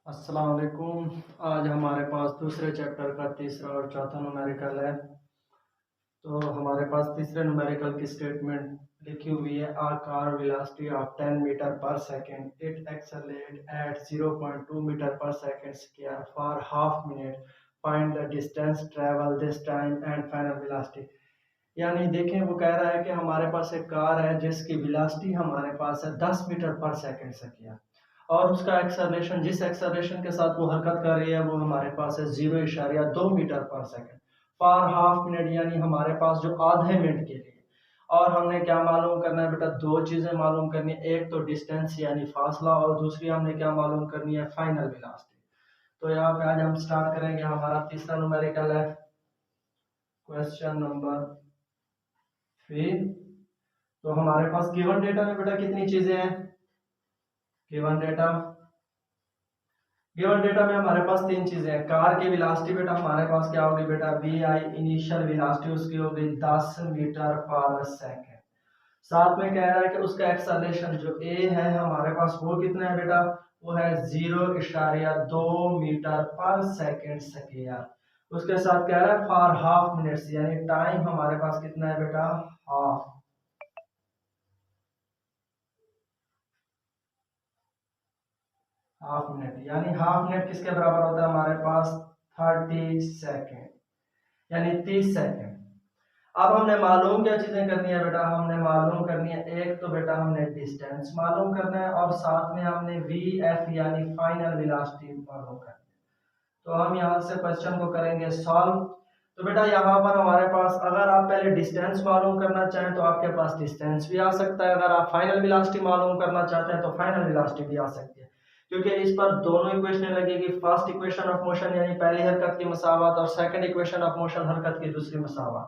अस्सलाम वालेकुम। आज हमारे पास दूसरे चैप्टर का तीसरा और चौथा न्यूमेरिकल है। तो हमारे पास तीसरे न्यूमेरिकल की स्टेटमेंट लिखी हुई है। A car velocity of 10 metre per second it accelerate at 0.2 metre per second square for half minute, find the distance travel this time and final velocity. यानी देखें, वो कह रहा है कि हमारे पास एक कार है जिसकी वेलोसिटी हमारे पास है 10 मीटर पर सेकंड से किया, और उसका एक्सेलरेशन, जिस एक्सेलरेशन के साथ वो हरकत कर रही है, वो हमारे पास है 0.2 metre per second for half minute, यानी हमारे पास जो आधे मिनट के लिए। और हमने क्या मालूम करना है बेटा? दो चीजें मालूम करनी है, एक तो डिस्टेंस यानी फासला, और दूसरी हमने क्या मालूम करनी है? Final velocity. तो यहाँ पे आज हम स्टार्ट करेंगे। हमारा तीसरा न्यूमेरिकल है क्वेश्चन नंबर 3। तो हमारे पास गिवन डेटा में बेटा कितनी चीजें हैं? गिवन डेटा गिवन डेटा में हमारे पास तीन चीजें हैं। कार की वेलोसिटी बेटा हमारे पास क्या होगी बेटा? वी आई इनिशियल वेलोसिटी उसकी होगी 10 मीटर पर सेकंड। साथ में कह रहा है कि उसका एक्सेलरेशन जो ए है हमारे पास वो कितना है बेटा? वो है 0.2 मीटर पर सेकंड स्क्वायर। उसके साथ कह रहा है फॉर हाफ मिनट्स, यानी टाइम हमारे पास कितना है बेटा? Half minute. यानी हाफ मिनट किसके बराबर होता है हमारे पास? 30 सेकेंड, यानी 30 सेकेंड। अब हमने मालूम क्या चीजें करनी है बेटा? हमने मालूम करनी है, एक तो बेटा हमने डिस्टेंस मालूम करना है, और साथ में हमने वी एफ यानी फाइनल वेलोसिटी मालूम करनी है। तो हम यहाँ से क्वेश्चन को करेंगे सॉल्व। तो बेटा यहाँ पर हमारे पास, अगर आप पहले डिस्टेंस मालूम करना चाहें तो आपके पास डिस्टेंस भी आ सकता है, अगर आप फाइनल वेलोसिटी मालूम करना चाहते हैं तो फाइनल वेलोसिटी भी आ सकती है, क्योंकि इस पर दोनों इक्वेशन लगेगी। फर्स्ट इक्वेशन ऑफ मोशन यानी पहली हरकत की मसावत, और सेकंड इक्वेशन ऑफ मोशन हरकत की दूसरी मसावत।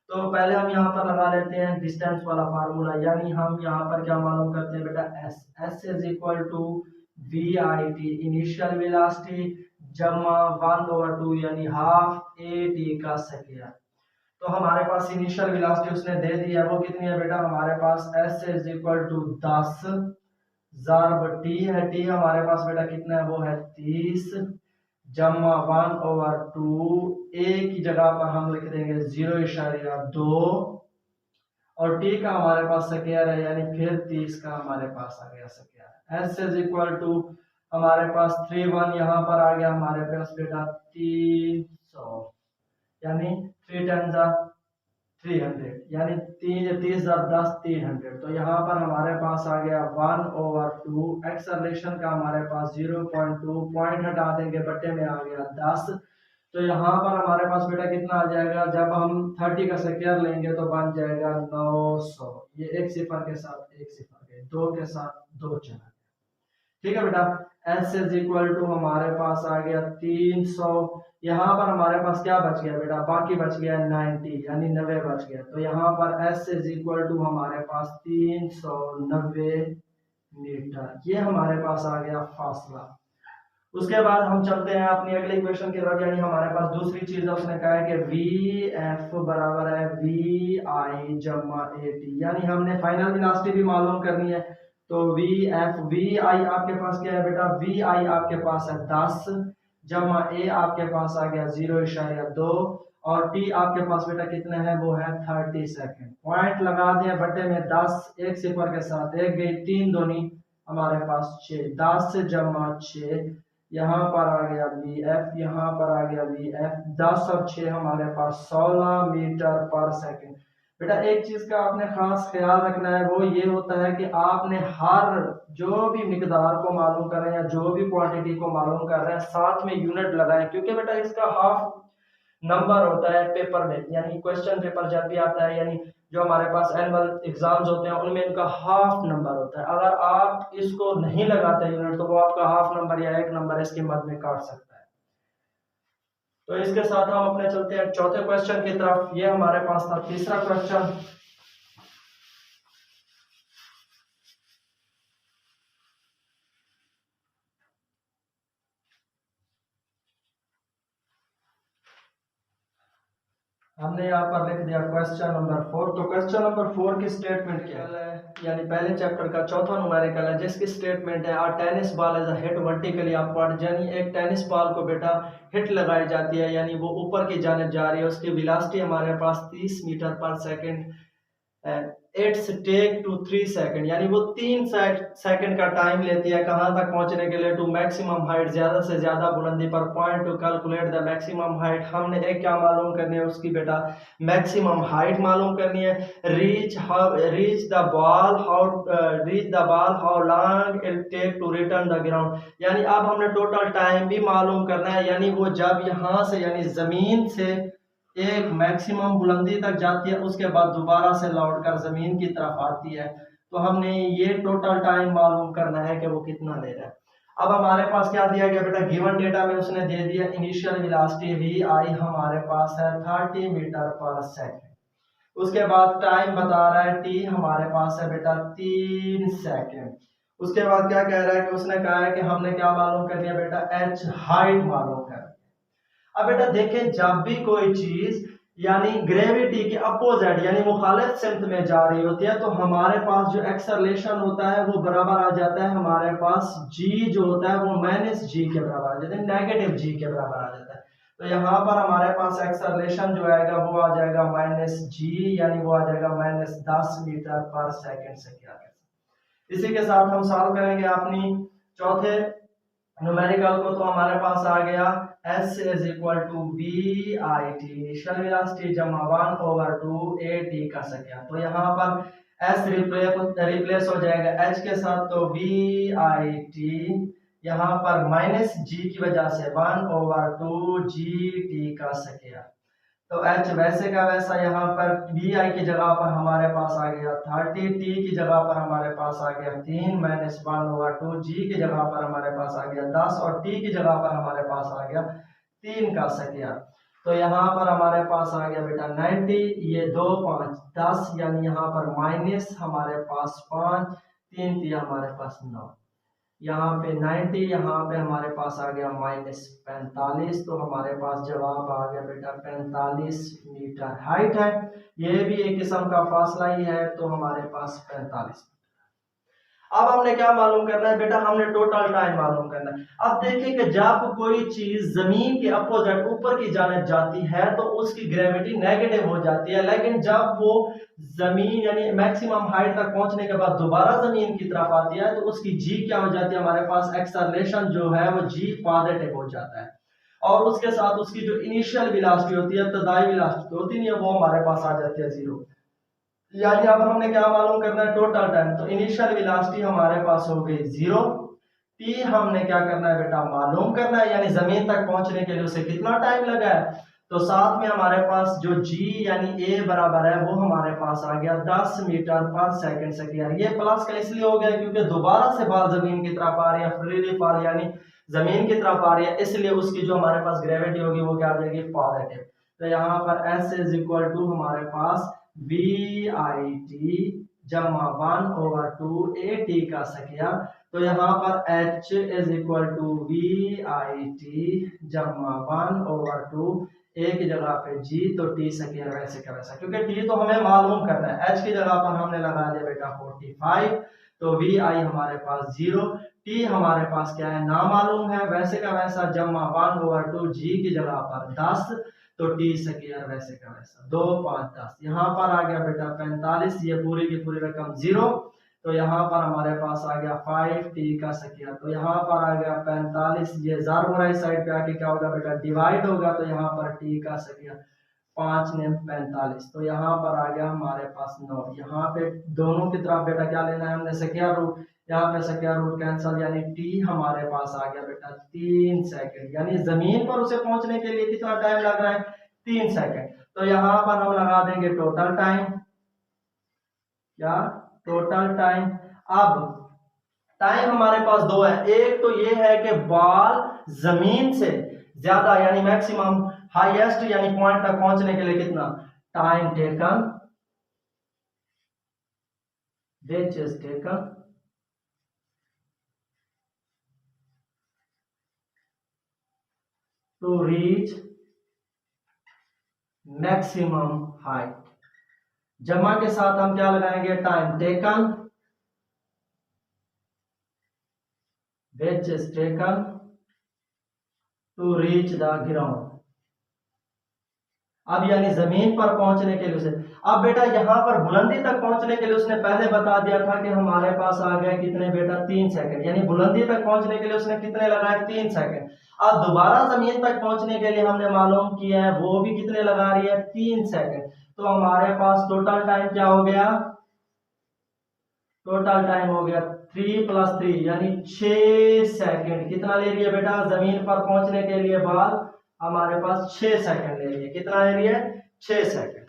तो पहले हम यहाँ पर लगा लेते हैं डिस्टेंस वाला फार्मूला, यानी हम यहाँ पर क्या मालूम करते हैं बेटा? S is equal to V I T initial velocity जमा 1/2 यानी हाफ ए टी का स्क्वायर। तो हमारे पास इनिशियल वेलोसिटी उसने दे दी है, वो कितनी है बेटा? हमारे पास एस इज इक्वल टू 10 ज़ारब टी है। टी हमारे पास बेटा कितना है? वो है 30 जमा 1/2। ए की जगह पर हम लिख देंगे 0.2, और टी का हमारे पास स्क्वायर है, यानी फिर 30 का हमारे पास आ गया square. S is equal to हमारे पास 31 यहाँ पर आ गया हमारे पास बेटा 300, यानी 3 यानी 30 300। तो यहाँ पर हमारे पास आ गया 1/2। एक्सेलरेशन का हमारे पास 0.2, पॉइंट हटा देंगे, बट्टे में आ गया 10। तो यहाँ पर हमारे पास बेटा कितना आ जाएगा? जब हम 30 का स्क्वायर लेंगे तो बन जाएगा 900। ये एक सिफर के साथ एक सिफर गए, दो के साथ दो चला। ठीक है बेटा। एस इज इक्वल टू हमारे पास आ गया 300। यहाँ पर हमारे पास क्या बच गया बेटा? बाकी बच गया 90, यानी 90 बच गया। तो यहाँ पर एस इज इक्वल टू हमारे पास 390 मीटर, ये हमारे पास आ गया फासला। उसके बाद हम चलते हैं अपनी अगले इक्वेशन की तरफ, यानी हमारे पास दूसरी चीज है, उसने कहा है कि वी एफ बराबर है वी आई जमा ए टी, यानी हमने फाइनल वेलोसिटी भी मालूम करनी है। तो वी एफ, वी आई आपके पास क्या है बेटा? वी आई आपके पास है 10 जमा ए आपके पास आ गया 0.2, और टी आपके पास बेटा कितना है? वो है 30 सेकेंड। पॉइंट लगा दिया बट्टे में 10, एक सिफर के साथ एक गई, तीन दोनी हमारे पास 6, 10 जमा 6, यहाँ पर आ गया वी एफ, यहाँ पर आ गया वी एफ, 10 और 6 हमारे पास 16 मीटर पर सेकंड। बेटा एक चीज का आपने खास ख्याल रखना है, वो ये होता है कि आपने हर जो भी मिकदार को मालूम कर रहे हैं या जो भी क्वांटिटी को मालूम कर रहे हैं, साथ में यूनिट लगाएं, क्योंकि बेटा इसका हाफ नंबर होता है पेपर में, यानी क्वेश्चन पेपर जब भी आता है, यानी जो हमारे पास एनुअल एग्जाम्स होते हैं उनमें इनका हाफ नंबर होता है। अगर आप इसको नहीं लगाते यूनिट तो वो आपका हाफ नंबर या एक नंबर इसके मद में काट सकता है। तो इसके साथ हम अपने चलते हैं चौथे क्वेश्चन की तरफ। ये हमारे पास था तीसरा क्वेश्चन। हमने यहाँ पर लिख दिया क्वेश्चन नंबर 4। तो क्वेश्चन नंबर 4 की स्टेटमेंट क्या है, यानी पहले चैप्टर का चौथा न्यूमेरिकल है, जिसकी स्टेटमेंट है a tennis ball is a hit vertically upward, यानी एक टेनिस बॉल को बेटा हिट लगाई जाती है, यानी वो ऊपर की जानिब जा रही है, उसकी वेलोसिटी हमारे पास 30 metre per second, it's take to 3 second, यानी वो 3 सेकंड का टाइम लेती है कहां तक पहुंचने के लिए, टू मैक्सिमम हाइट, ज्यादा से ज्यादा बुलंदी पर, point two calculate the maximum height, हमने एक क्या मालूम करनी है, उसकी बेटा मैक्सिमम हाइट मालूम करनी है, reach the ball how long it take to return the ground, यानी अब हमने टोटल टाइम भी मालूम करना है, यानी वो जब यहां से यानी जमीन से एक मैक्सिमम बुलंदी तक जाती है, उसके बाद दोबारा से लौट कर जमीन की तरफ आती है, तो हमने ये टोटल टाइम मालूम करना है कि वो कितना ले रहा है। अब हमारे पास क्या दिया गया बेटा, गिवन डेटा में उसने दे दिया इनिशियल वेलोसिटी वी आई हमारे पास है 30 मीटर पर सेकंड, उसके बाद टाइम बता रहा है टी हमारे पास है बेटा 3 सेकंड, उसके बाद क्या कह रहा है कि उसने कहा है कि हमने क्या मालूम करनी है बेटा, एच हाइट मालूम करनी है। अब बेटा देखें, जब भी कोई चीज यानी ग्रेविटी के अपोजिट यानी मुखालिफ सिमत में जा रही होती है, तो हमारे पास जो एक्सेलरेशन होता है वो बराबर आ जाता है, हमारे पास जी जो होता है वो माइनस जी के बराबर आ जाता है, नेगेटिव जी के बराबर आ जाता है। तो यहाँ पर हमारे पास एक्सेलरेशन जो आएगा वो आ जाएगा माइनस जी, यानी वो आ जाएगा -10 मीटर पर सेकेंड से किया गया। इसी के साथ हम सॉल्व करेंगे अपनी चौथे न्यूमेरिकल को, तो हमारे पास आ गया S is equal to B I T, initial velocity जमा 1/2 ए टी का सेकंड, तो यहाँ पर S रिप्लेस हो जाएगा H के साथ, तो बी आई टी यहाँ पर माइनस जी की वजह से 1/2 जी टी का सेकंड, तो H वैसे का वैसा यहाँ पर बी आई की जगह पर हमारे पास आ गया 30, टी की जगह पर हमारे पास आ गया 3 -1/2, जी की जगह पर हमारे पास आ गया 10 और टी की जगह पर हमारे पास आ गया 3 का सेकंड, तो यहाँ पर हमारे पास आ गया बेटा 90, ये 2 5 10, यानी यहाँ पर माइनस हमारे पास 5, 3 दिया हमारे पास 9, यहाँ पे 90, यहाँ पे हमारे पास आ गया -45, तो हमारे पास जवाब आ गया बेटा 45 मीटर हाइट है, ये भी एक किस्म का फासला ही है, तो हमारे पास 45। अब हमने क्या मालूम करना है बेटा, हमने टोटल टाइम मालूम करना है। अब देखिए कि जब कोई चीज जमीन के अपोजिट ऊपर की जानिब जाती है तो उसकी ग्रेविटी नेगेटिव हो जाती है, लेकिन जब वो जमीन यानी मैक्सिमम हाइट तक पहुंचने के बाद दोबारा जमीन की तरफ आती है तो उसकी जी क्या हो जाती है, हमारे पास एक्सेलरेशन जो है वो जी पॉजिटिव हो जाता है, और उसके साथ उसकी जो इनिशियल वेलोसिटी होती है, इब्तदाई वेलोसिटी होती नहीं है, वो हमारे पास आ जाती है 0, यानी अब हमने क्या मालूम करना है, टोटल टाइम, तो इनिशियल वेलोसिटी हमारे पास हो गई 0, टी हमने क्या करना है बेटा मालूम करना है, यानी जमीन तक पहुंचने के लिए उसे कितना टाइम लगा है, तो साथ में हमारे पास जो जी यानी ए बराबर है वो हमारे पास आ गया 10 मीटर पर सेकंड से किया, ये प्लस का इसलिए हो गया क्योंकि दोबारा से बॉल जमीन की तरफ आ रही है, फ्रीली फॉल यानी जमीन की तरफ आ रही है, इसलिए उसकी जो हमारे पास ग्रेविटी होगी वो क्या आ जाएगी, पॉजिटिव, तो यहाँ पर S इज इक्वल टू हमारे पास बी आई टी जमा 1/2 ए टी का सकिया, तो यहाँ पर H is equal to V I T जमा 1/2 ए की जगह पे जी, तो टी सकिया वैसे का वैसा, क्योंकि टी तो हमें मालूम करना है, H की जगह पर हमने लगा दिया बेटा 45, तो वी आई हमारे पास 0, टी हमारे पास क्या है ना मालूम है, वैसे का वैसा जमा 1/2 जी की जगह पर 10, तो टी स्क्वायर वैसे का वैसा 2 5 10, यहाँ पर आ गया बेटा 45, ये पूरी की पूरी रकम 0, तो यहाँ पर हमारे पास आ गया 5 टी का स्क्वायर, तो यहाँ पर आ गया 45, ये ज़ार राइट साइड पे आके क्या होगा बेटा डिवाइड होगा, तो यहाँ पर टी का स्क्वायर 5 ने 45, तो यहाँ पर आ गया हमारे पास 9, यहाँ पे दोनों की तरफ बेटा क्या लेना है हमने स्क्वायर रूट, यहाँ पे स्क्वायर रूट कैंसिल, यानी टी हमारे पास आ गया बेटा 3 सेकंड, यानी जमीन पर उसे पहुंचने के लिए कितना टाइम लग रहा है, 3 सेकंड, तो यहाँ पर हम लगा देंगे टोटल टाइम, क्या टोटल टाइम। अब टाइम हमारे पास दो है, एक तो ये है कि बॉल जमीन से ज्यादा यानी मैक्सिमम हाईएस्ट यानी पॉइंट तक पहुंचने के लिए कितना time taken, which is taken to reach maximum height. जमा के साथ हम क्या लगाएंगे, time taken which is taken to reach the ground। अब यानी जमीन पर पहुंचने के लिए उसे, अब बेटा यहां पर बुलंदी तक पहुंचने के लिए उसने पहले बता दिया था कि हमारे पास आ गए कितने बेटा, 3 सेकंड, यानी बुलंदी तक पहुंचने के लिए उसने कितने लगाए, 3 सेकंड। अब दोबारा जमीन तक पहुंचने के लिए हमने मालूम किया है वो भी कितने लगा रही है, 3 सेकंड। तो हमारे पास टोटल टाइम क्या हो गया, टोटल टाइम हो गया 3 + 3 यानी 6 सेकंड। कितना ले रही है बेटा, जमीन पर पहुंचने के लिए बाद हमारे पास 6 सेकंड ले रही है। कितना ले रही है, 6 सेकंड।